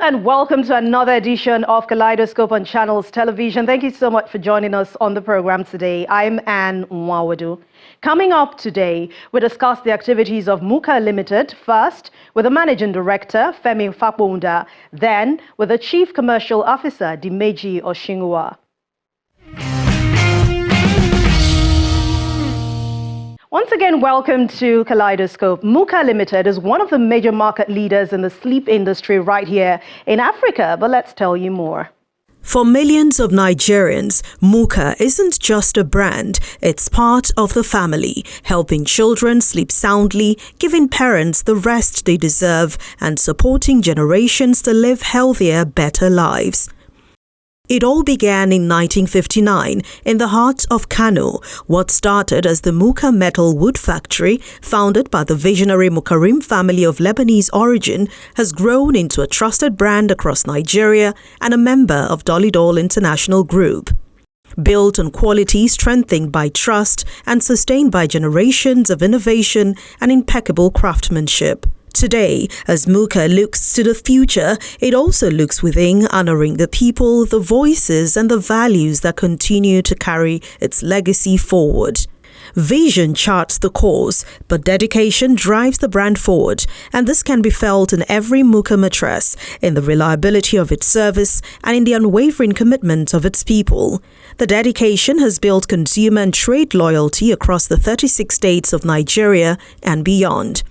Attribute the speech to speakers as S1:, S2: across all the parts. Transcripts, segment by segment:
S1: and welcome to another edition of Kaleidoscope on Channels Television. Thank you so much for joining us on the program today. I'm Anne Nwawadu. Coming up today, we discuss the activities of Muka Limited, first with the Managing Director, Femi Fakbonda, then with the Chief Commercial Officer, Dimeji Oshinwa. Once again, welcome to Kaleidoscope. Muka Limited is one of the major market leaders in the sleep industry right here in Africa, but let's tell you more.
S2: For millions of Nigerians, Muka isn't just a brand, it's part of the family, helping children sleep soundly, giving parents the rest they deserve, and supporting generations to live healthier, better lives. It all began in 1959 in the heart of Kano. What started as the Muka Metal Wood Factory, founded by the visionary Mukarim family of Lebanese origin, has grown into a trusted brand across Nigeria and a member of Dolidol International Group. Built on quality strengthened by trust and sustained by generations of innovation and impeccable craftsmanship. Today, as Muka looks to the future, it also looks within, honoring the people, the voices, and the values that continue to carry its legacy forward. Vision charts the course, but dedication drives the brand forward, and this can be felt in every Muka mattress, in the reliability of its service, and in the unwavering commitment of its people. The dedication has built consumer and trade loyalty across the 36 states of Nigeria and beyond.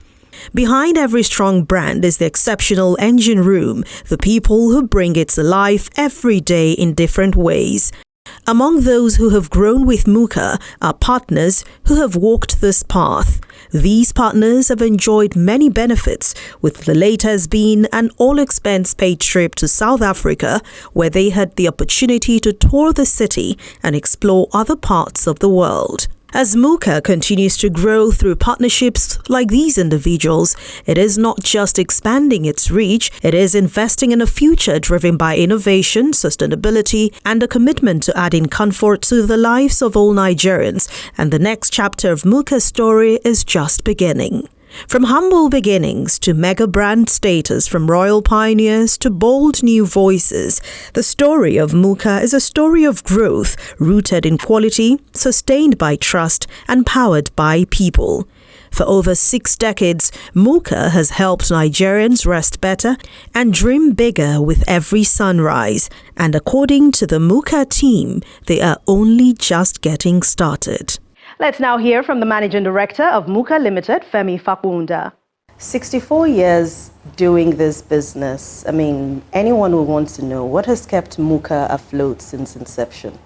S2: Behind every strong brand is the exceptional engine room, the people who bring it to life every day in different ways. Among those who have grown with Muka are partners who have walked this path. These partners have enjoyed many benefits, with the latest being an all-expense-paid trip to South Africa, where they had the opportunity to tour the city and explore other parts of the world. As Muka continues to grow through partnerships like these individuals, it is not just expanding its reach, it is investing in a future driven by innovation, sustainability, and a commitment to adding comfort to the lives of all Nigerians. And the next chapter of Muka's story is just beginning. From humble beginnings to mega brand status, from royal pioneers to bold new voices, the story of Muka is a story of growth rooted in quality, sustained by trust, and powered by people. For over 6 decades, Muka has helped Nigerians rest better and dream bigger with every sunrise. And according to the Muka team, they are only just getting started.
S1: Let's now hear from the Managing Director of Muka Limited, Femi Fakbonda. 64 years doing this business. I mean, anyone who wants to know, what has kept Muka afloat since inception?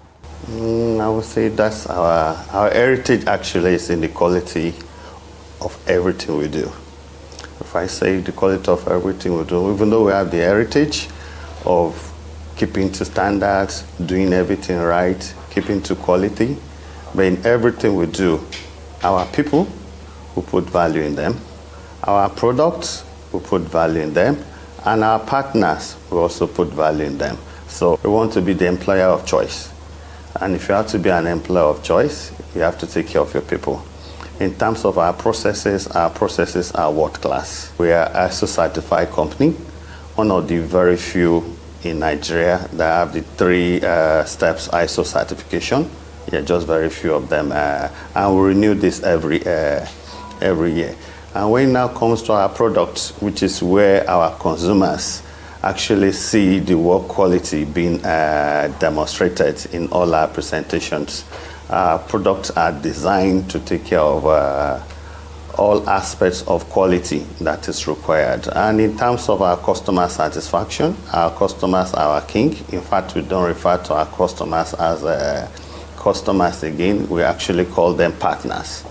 S3: I would say that's our heritage actually is in the quality of everything we do. If I say the quality of everything we do, even though we have the heritage of keeping to standards, doing everything right, keeping to quality, but in everything we do, our people, we put value in them. Our products, we put value in them. And our partners, we also put value in them. So we want to be the employer of choice. And if you have to be an employer of choice, you have to take care of your people. In terms of our processes are world class. We are an ISO certified company, one of the very few in Nigeria that have the 3 steps ISO certification. Yeah, just very few of them, and we renew this every year. And when it now comes to our products, which is where our consumers actually see the work quality being demonstrated in all our presentations. Our products are designed to take care of all aspects of quality that is required. And in terms of our customer satisfaction, our customers are our king. In fact, we don't refer to our customers as customers again, we actually call them partners,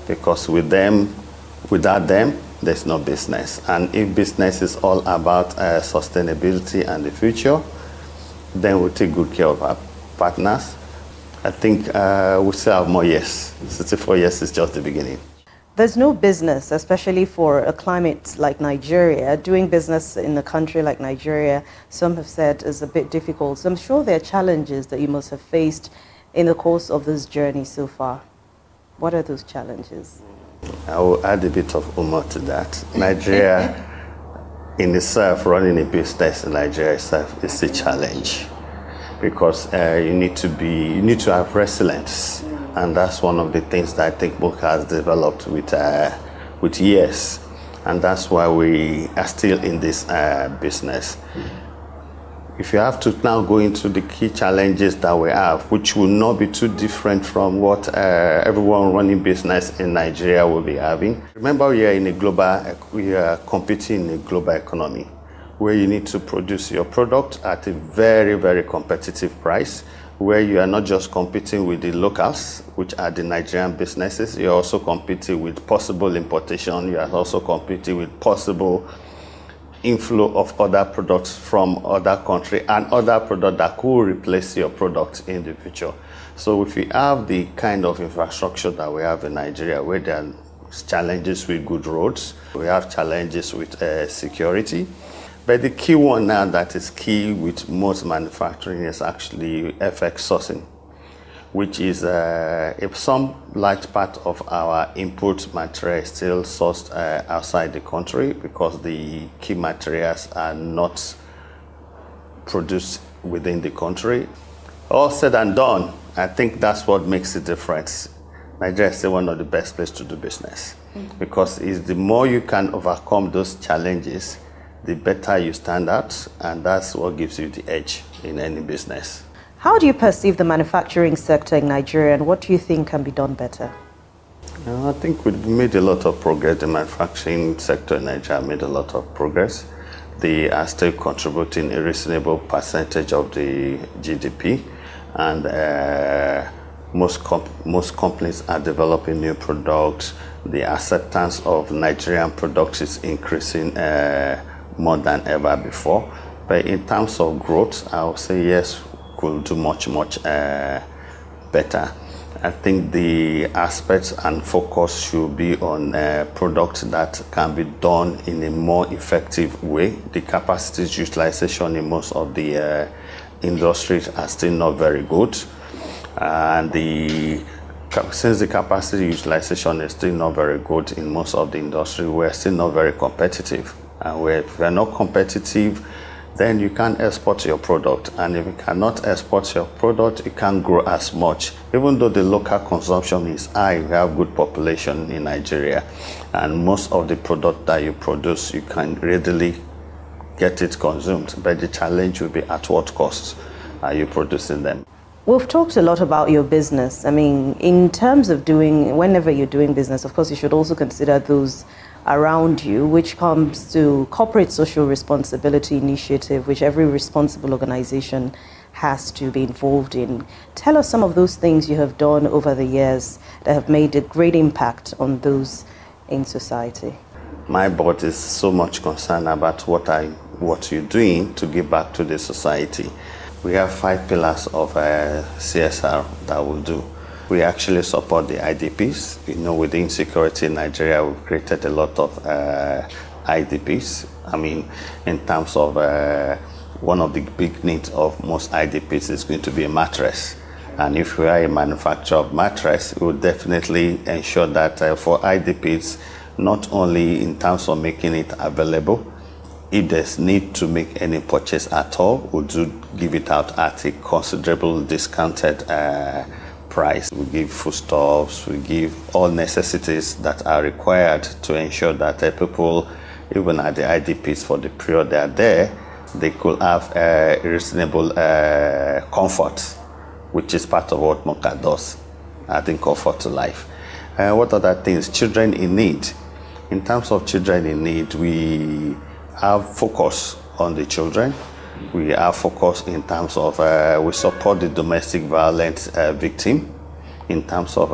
S3: because without them, there's no business. And if business is all about sustainability and the future, then we take good care of our partners. I think we still have more years. 64 years is just the beginning.
S1: There's no business, especially for a climate like Nigeria. Doing business in a country like Nigeria, some have said, is a bit difficult. So I'm sure there are challenges that you must have faced in the course of this journey so far. What are those challenges?
S3: I will add a bit of humor to that. Nigeria in itself, running a business in Nigeria itself is a challenge, because you need to have resilience, and that's one of the things that I think Muka has developed with years, and that's why we are still in this business. If you have to now go into the key challenges that we have, which will not be too different from what everyone running business in Nigeria will be having. Remember, we are competing in a global economy where you need to produce your product at a very, very competitive price, where you are not just competing with the locals, which are the Nigerian businesses, you're also competing with possible importation, you are also competing with possible inflow of other products from other countries and other products that could replace your products in the future. So if we have the kind of infrastructure that we have in Nigeria, where there are challenges with good roads, we have challenges with security, but the key one now that is key with most manufacturing is actually FX sourcing, which is if some large part of our input material is still sourced outside the country because the key materials are not produced within the country. All said and done, I think that's what makes the difference. Nigeria is still one of the best places to do business, because it's the more you can overcome those challenges, the better you stand out, and that's what gives you the edge in any business.
S1: How do you perceive the manufacturing sector in Nigeria, and what do you think can be done better?
S3: I think we've made a lot of progress. The manufacturing sector in Nigeria made a lot of progress. They are still contributing a reasonable percentage of the GDP, and most companies are developing new products. The acceptance of Nigerian products is increasing more than ever before. But in terms of growth, I would say yes, could do much better. I think the aspects and focus should be on products that can be done in a more effective way. The capacity utilization in most of the industries are still not very good, and since the capacity utilization is still not very good in most of the industry, we're still not very competitive. And if we're not competitive, then you can't export your product. And if you cannot export your product, you can't grow as much. Even though the local consumption is high, we have good population in Nigeria. And most of the product that you produce, you can readily get it consumed. But the challenge will be at what cost are you producing them?
S1: We've talked a lot about your business. I mean, in terms of whenever you're doing business, of course, you should also consider those around you, which comes to corporate social responsibility initiative, which every responsible organization has to be involved in. Tell us some of those things you have done over the years that have made a great impact on those in society.
S3: My board is so much concerned about what you're doing to give back to the society. We have 5 pillars of CSR that we'll do. We actually support the IDPs. You know, within security in Nigeria, we've created a lot of IDPs. I mean, in terms of one of the big needs of most IDPs is going to be a mattress. And if we are a manufacturer of mattress, we will definitely ensure that for IDPs, not only in terms of making it available, if there's need to make any purchase at all, we'll give it out at a considerable discounted price. We give foodstuffs, we give all necessities that are required to ensure that people, even at the IDPs for the period they are there, they could have reasonable comfort, which is part of what Mocha does, adding comfort to life. What other things? Children in need. In terms of children in need, we have focus on the children. We have focus in terms of, we support the domestic violence victim. In terms of,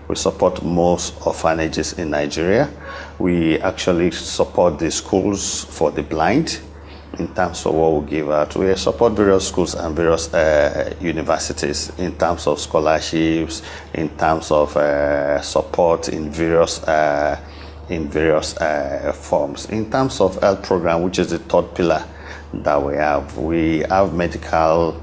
S3: we support most orphanages in Nigeria. We actually support the schools for the blind. In terms of what we give out, we support various schools and various universities in terms of scholarships, in terms of support in various forms. In terms of health program, which is the 3rd pillar that we have medical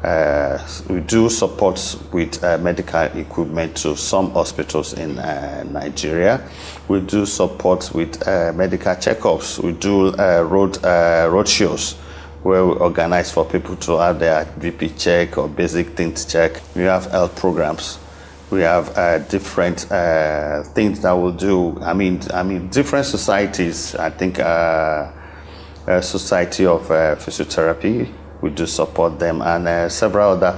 S3: We do support with medical equipment to some hospitals in Nigeria. We do support with medical checkups. We do road shows where we organize for people to have their BP check or basic things check. We have health programs. We have different things that we'll do. I mean, different societies. I think Society of Physiotherapy, we do support them, and several other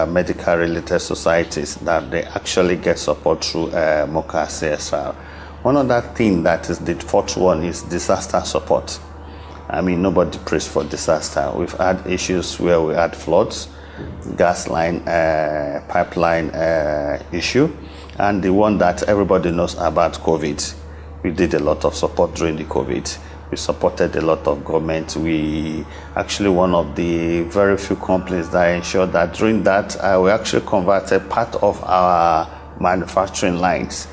S3: medical-related societies that they actually get support through MOCA CSR. One other thing that is the fourth one is disaster support. I mean, nobody prays for disaster. We've had issues where we had floods, gas line, pipeline issue, and the one that everybody knows about, COVID. We did a lot of support during the COVID. We supported a lot of government. We actually one of the very few companies that ensured that during that we actually converted part of our manufacturing lines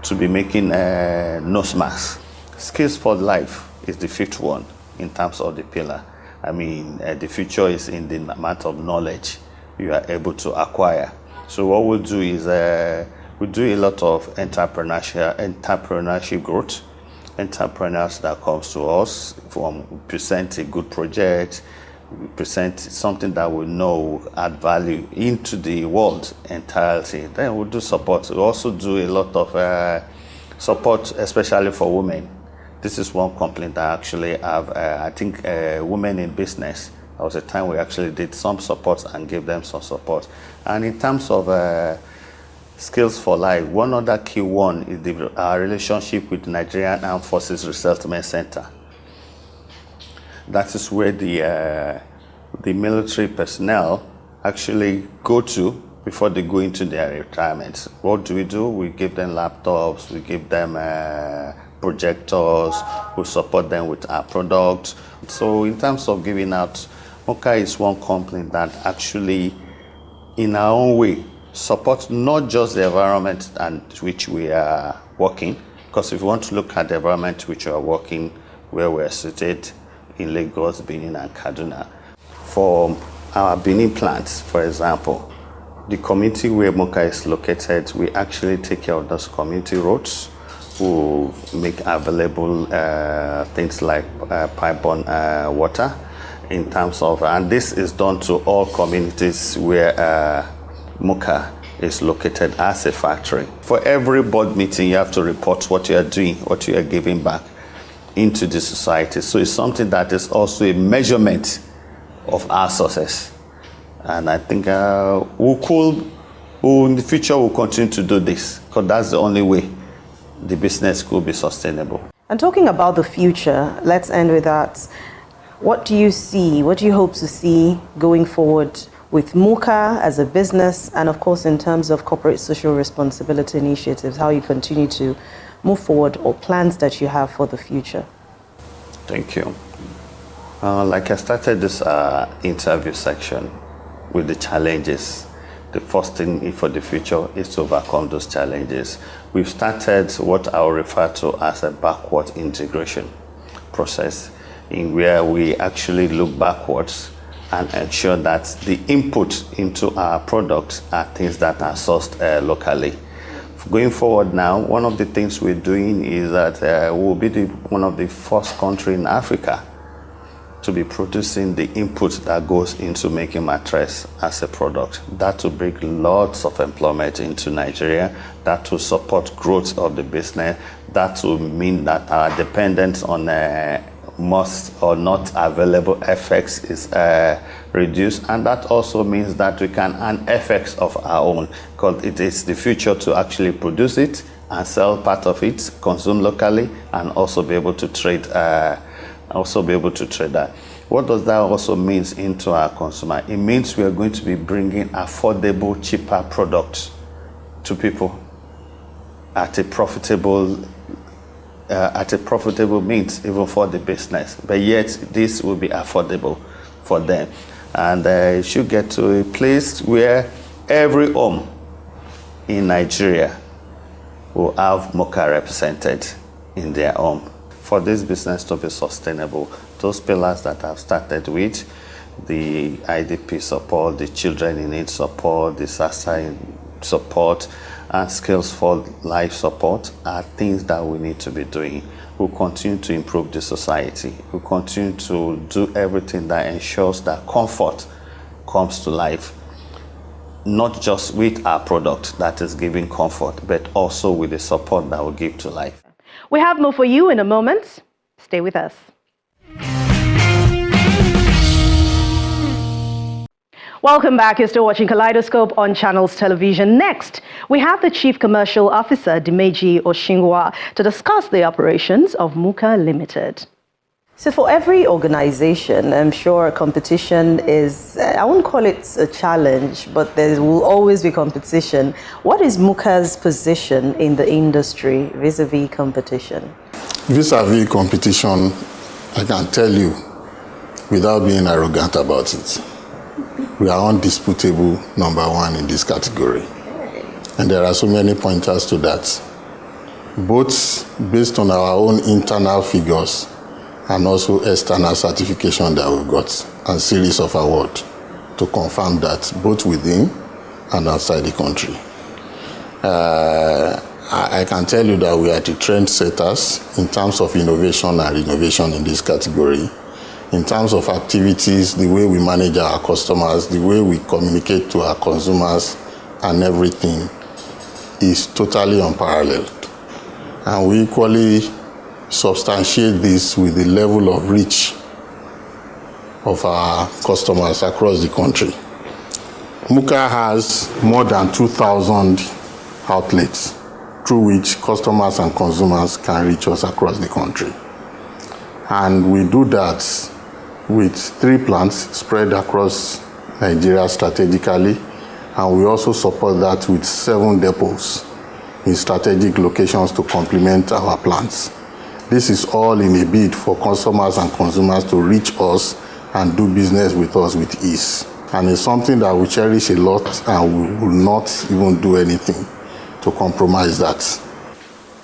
S3: to be making nose masks. Skills for life is the fifth one in terms of the pillar. I mean, the future is in the amount of knowledge you are able to acquire. So what we'll do is we do a lot of entrepreneurship growth. Entrepreneurs that comes to us, present a good project, present something that we know add value into the world entirely. Then we'll do support. We also do a lot of support, especially for women. This is one company that actually have, I think, women in business. There was a time we actually did some support and gave them some support. And in terms of skills for life, one other key one is our relationship with Nigerian Armed Forces Resettlement Center. That is where the military personnel actually go to before they go into their retirement. What do? We give them laptops, we give them projectors, we support them with our products. So in terms of giving out, MOCA is one company that actually, in our own way, supports not just the environment and which we are working, because if you want to look at the environment which we are working, where we are seated in Lagos, Benin, and Kaduna. For our Benin plants, for example, the community where MOCA is located, we actually take care of those community roads. We make available things like pipe-borne water in terms of, and this is done to all communities where MOCA is located as a factory. For every board meeting, you have to report what you are doing, what you are giving back into the society. So it's something that is also a measurement of our success. And I think in the future, we'll continue to do this, because that's the only way the business could be sustainable.
S1: And talking about the future, let's end with that. What do you see, what do you hope to see going forward with MOCA as a business, and of course in terms of corporate social responsibility initiatives, how you continue to move forward, or plans that you have for the future?
S3: Thank you. Like I started this interview section with the challenges. The first thing for the future is to overcome those challenges. We've started what I'll refer to as a backward integration process, in where we actually look backwards and ensure that the input into our products are things that are sourced locally. Going forward now, one of the things we're doing is that we'll be one of the first countries in Africa to be producing the input that goes into making mattress as a product. That will bring lots of employment into Nigeria. That will support growth of the business. That will mean that our dependence on must or not available FX is reduced, and that also means that we can earn FX of our own, because it is the future to actually produce it and sell part of it, consume locally, and also be able to trade. That. What does that also mean into our consumer? It means we are going to be bringing affordable, cheaper products to people at a profitable means, even for the business. But yet, this will be affordable for them. And it should get to a place where every home in Nigeria will have MOCA represented in their home. For this business to be sustainable, those pillars that I've started with, the IDP support, the children in need support, disaster support, and skills for life support are things that we need to be doing. We'll continue to improve the society. We'll continue to do everything that ensures that comfort comes to life, not just with our product that is giving comfort, but also with the support that will give to life.
S1: We have more for you in a moment. Stay with us. Welcome back. You're still watching Kaleidoscope on Channels Television. Next, we have the Chief Commercial Officer, Dimeji Oshingwa, to discuss the operations of Muka Limited. So for every organization, I'm sure competition is, I won't call it a challenge, but there will always be competition. What is Muka's position in the industry vis-a-vis competition?
S4: Vis-a-vis competition, I can tell you without being arrogant about it, we are undisputable number one in this category. And there are so many pointers to that, both based on our own internal figures and also external certification that we've got and series of awards to confirm that both within and outside the country. I can tell you that we are the trendsetters in terms of innovation and renovation in this category. In terms of activities, the way we manage our customers, the way we communicate to our consumers and everything is totally unparalleled. And we equally substantiate this with the level of reach of our customers across the country. Muka has more than 2,000 outlets through which customers and consumers can reach us across the country. And we do that with 3 plants spread across Nigeria strategically, and we also support that with 7 depots in strategic locations to complement our plants. This is all in a bid for customers and consumers to reach us and do business with us with ease. And it's something that we cherish a lot, and we will not even do anything to compromise that.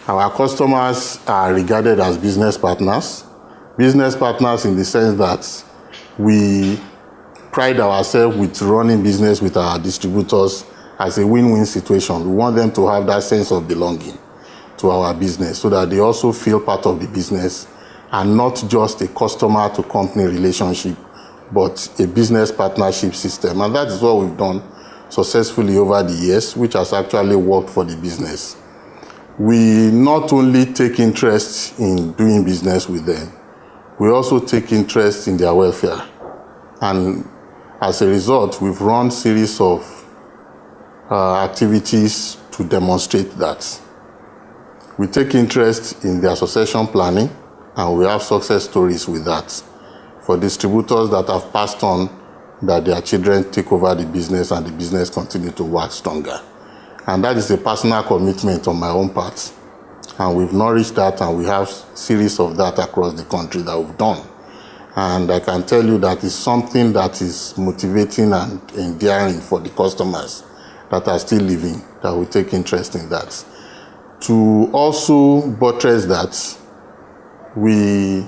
S4: Our customers are regarded as business partners. Business partners in the sense that we pride ourselves with running business with our distributors as a win-win situation. We want them to have that sense of belonging to our business so that they also feel part of the business and not just a customer to company relationship, but a business partnership system. And that is what we've done successfully over the years, which has actually worked for the business. We not only take interest in doing business with them, we also take interest in their welfare. And as a result, we've run a series of activities to demonstrate that. We take interest in their succession planning, and we have success stories with that. For distributors that have passed on, that their children take over the business and the business continue to work stronger. And that is a personal commitment on my own part. And we've nourished that, and we have a series of that across the country that we've done. And I can tell you that it's something that is motivating and endearing for the customers that are still living, that will take interest in that. To also buttress that, we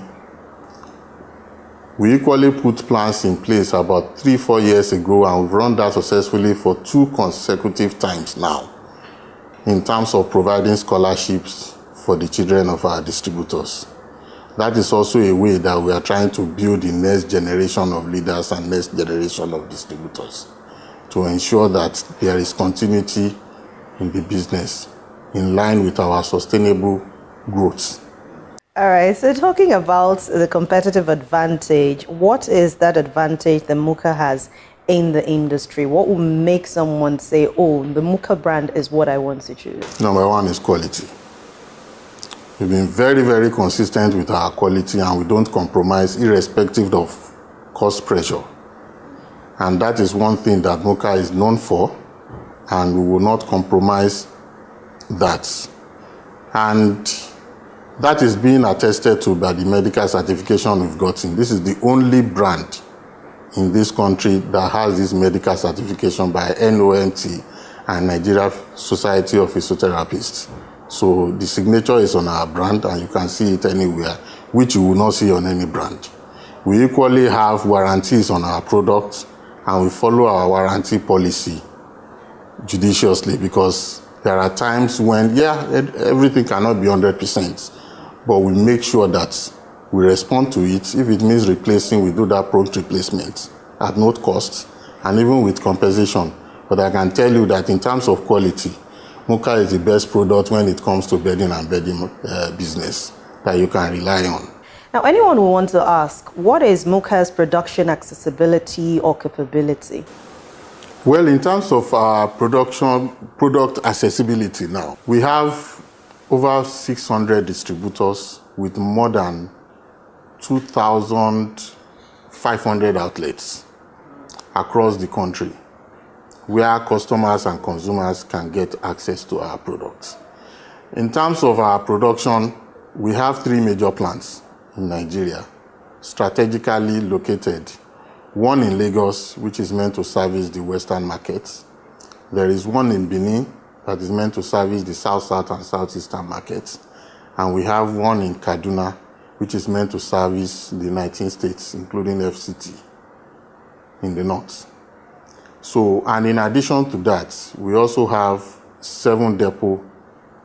S4: equally put plans in place about 3-4 years ago, and we've run that successfully for 2 consecutive times now in terms of providing scholarships for the children of our distributors. That is also a way that we are trying to build the next generation of leaders and next generation of distributors to ensure that there is continuity in the business in line with our sustainable growth.
S1: All right, so talking about the competitive advantage, what is that advantage that Muka has in the industry? What will make someone say, oh, the Muka brand is what I want to choose?
S4: Number one is quality. We've been very, very consistent with our quality, and we don't compromise irrespective of cost pressure. And that is one thing that Muka is known for, and we will not compromise that. And that is being attested to by the medical certification we've gotten. This is the only brand in this country that has this medical certification by NOMT and Nigeria Society of Physiotherapists. So the signature is on our brand, and you can see it anywhere, which you will not see on any brand. We equally have warranties on our products, and we follow our warranty policy judiciously, because there are times when, everything cannot be 100%, but we make sure that we respond to it. If it means replacing, we do that prompt replacement at no cost, and even with compensation. But I can tell you that in terms of quality, Muka is the best product when it comes to bedding and bedding business that you can rely on.
S1: Now, anyone will want to ask, what is Muka's production accessibility or capability?
S4: Well, in terms of our product accessibility now, we have over 600 distributors with more than 2,500 outlets across the country, where customers and consumers can get access to our products. In terms of our production, we have 3 major plants in Nigeria, strategically located. One in Lagos, which is meant to service the Western markets. There is one in Benin that is meant to service the South and Southeastern markets. And we have one in Kaduna, which is meant to service the 19 states, including FCT in the north. So, and in addition to that, we also have 7 depots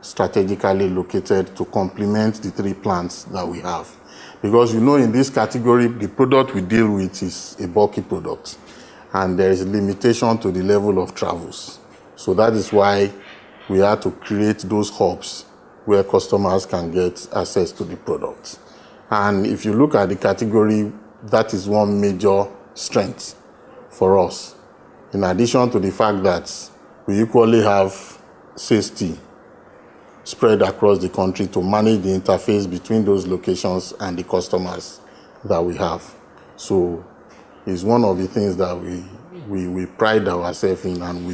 S4: strategically located to complement the 3 plants that we have. Because in this category, the product we deal with is a bulky product, and there is a limitation to the level of travels. So that is why we had to create those hubs where customers can get access to the product. And if you look at the category, that is one major strength for us. In addition to the fact that we equally have sales team spread across the country to manage the interface between those locations and the customers that we have. So it's one of the things that we pride ourselves in, and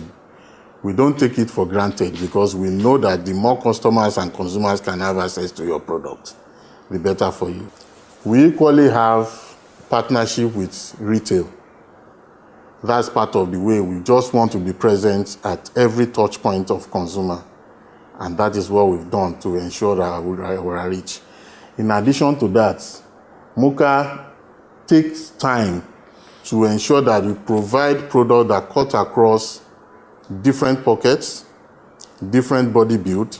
S4: we don't take it for granted, because we know that the more customers and consumers can have access to your product, the better for you. We equally have partnership with retail. That's part of the way. We just want to be present at every touch point of consumer. And that is what we've done to ensure that we're rich. In addition to that, Muka takes time to ensure that we provide products that cut across different pockets, different body build.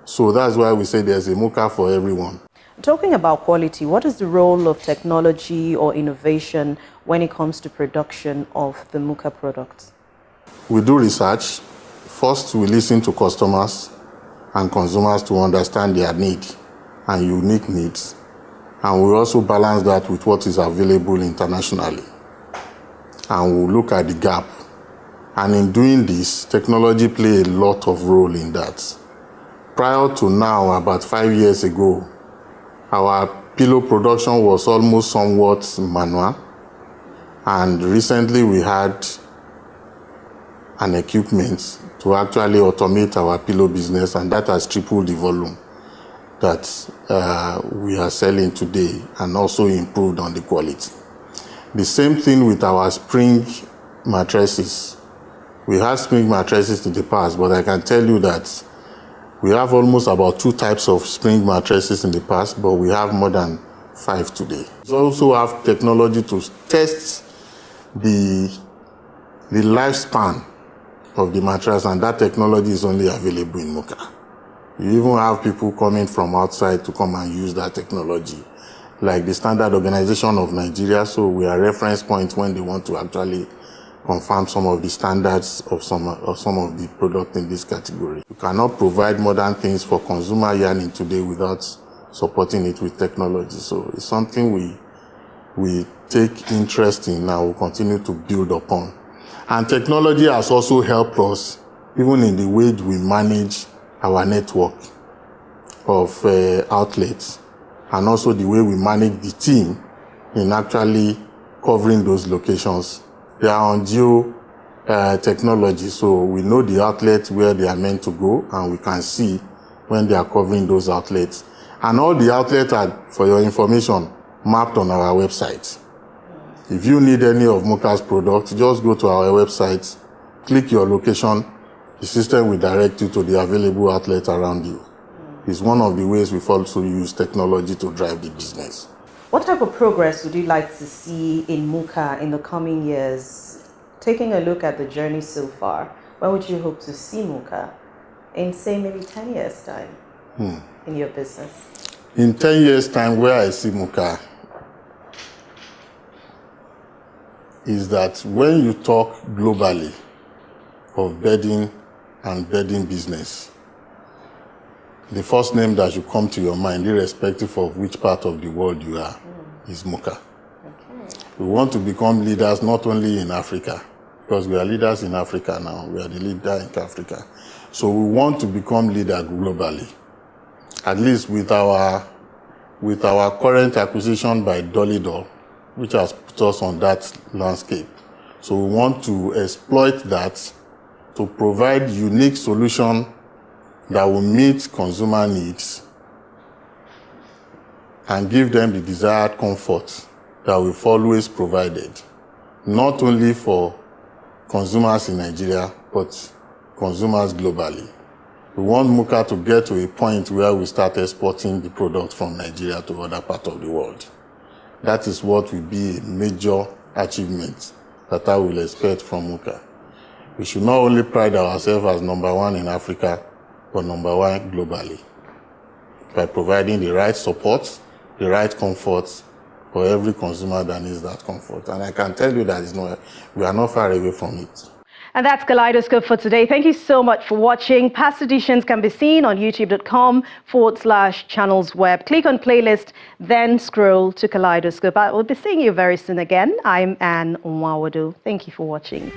S4: So that's why we say there's a Muka for everyone.
S1: Talking about quality, what is the role of technology or innovation when it comes to production of the Muka products?
S4: We do research. First, we listen to customers and consumers to understand their need and unique needs. And we also balance that with what is available internationally. And we'll look at the gap. And in doing this, technology plays a lot of role in that. Prior to now, about 5 years ago, our pillow production was almost somewhat manual. And recently we had an equipment to actually automate our pillow business, and that has tripled the volume that we are selling today, and also improved on the quality. The same thing with our spring mattresses. We had spring mattresses in the past, but I can tell you that we have almost about 2 types of spring mattresses in the past, but we have more than 5 today. We also have technology to test the lifespan of the mattress, and that technology is only available in Muka. You even have people coming from outside to come and use that technology, like the Standard Organization of Nigeria. So we are reference points when they want to actually confirm some of the standards of some of the products in this category. You cannot provide modern things for consumer yearning today without supporting it with technology. So it's something we take interest in and will continue to build upon. And technology has also helped us even in the way we manage our network of outlets, and also the way we manage the team in actually covering those locations. They are on geo technology, so we know the outlets where they are meant to go, and we can see when they are covering those outlets. And all the outlets are, for your information, mapped on our website. If you need any of Muka's products, just go to our website, click your location, the system will direct you to the available outlet around you. It's one of the ways we've also used technology to drive the business.
S1: What type of progress would you like to see in Muka in the coming years? Taking a look at the journey so far, where would you hope to see Muka in, say, maybe 10 years' time in your business?
S4: In 10 years' time, where I see Muka is that when you talk globally of bedding and bedding business, the first name that should come to your mind, irrespective of which part of the world you are, is Muka.
S1: Okay.
S4: We want to become leaders not only in Africa, because we are leaders in Africa now. We are the leader in Africa. So we want to become leader globally. At least with our current acquisition by Dolidol, which has put us on that landscape. So we want to exploit that to provide unique solution that will meet consumer needs and give them the desired comfort that we've always provided, not only for consumers in Nigeria, but consumers globally. We want Muka to get to a point where we start exporting the product from Nigeria to other parts of the world. That is what will be a major achievement that I will expect from Muka. We should not only pride ourselves as number one in Africa, but number one globally, by providing the right support, the right comfort for every consumer that needs that comfort. And I can tell you that we are not far away from it.
S1: And that's Kaleidoscope for today. Thank you so much for watching. Past editions can be seen on youtube.com/channelsweb. Click on playlist, then scroll to Kaleidoscope. I will be seeing you very soon again. I'm Anne Nwawadu. Thank you for watching.